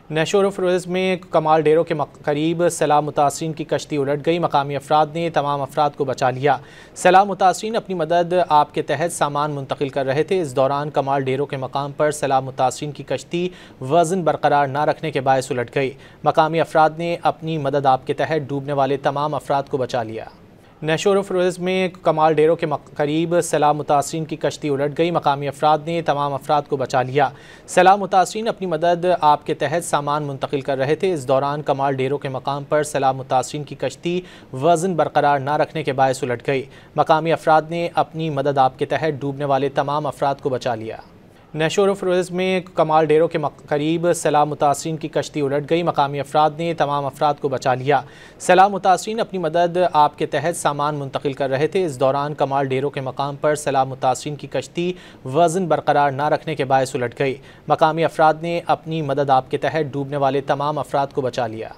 नशोर फ़रोज़ में कमाल डेरों के करीब सैलाब मुतासरीन की कश्ती उलट गई। मकामी अफराद ने तमाम अफराद को बचा लिया। सैलाब मुतासरीन अपनी मदद आप के तहत सामान मुंतकिल कर रहे थे। इस दौरान कमाल डेरों के मकाम पर सैलाब मुतासरीन की कश्ती वज़न बरकरार न रखने के बायस उलट गई। मकामी अफराद ने अपनी मदद आप के तहत डूबने वाले तमाम अफराद को बचा लिया। नशोर फ़रोज़ में कमाल डेरों के करीब सैलाब मुतासरीन की कश्ती उलट गई। मकामी अफराद ने तमाम अफराद को बचा लिया। सैलाब मुतासरीन अपनी मदद आप के तहत सामान मुंतकिल कर रहे थे। इस दौरान कमाल डेरों के मकाम पर सैलाब मुतासरीन की कश्ती वज़न बरकरार न रखने के बायस उलट गई। मकामी अफराद ने अपनी मदद आप के तहत डूबने वाले तमाम अफराद को बचा लिया। नशोर फ़रोज़ में कमाल डेरों के करीब सैलाब मुतासरीन की कश्ती उलट गई। मकामी अफराद ने तमाम अफराद को बचा लिया। सैलाब मुतासरीन अपनी मदद आप के तहत सामान मुंतकिल कर रहे थे। इस दौरान कमाल डेरों के मकाम पर सैलाब मुतासरीन की कश्ती वज़न बरकरार न रखने के बायस उलट गई। मकामी अफराद ने अपनी मदद आप के तहत डूबने वाले तमाम अफराद को बचा लिया।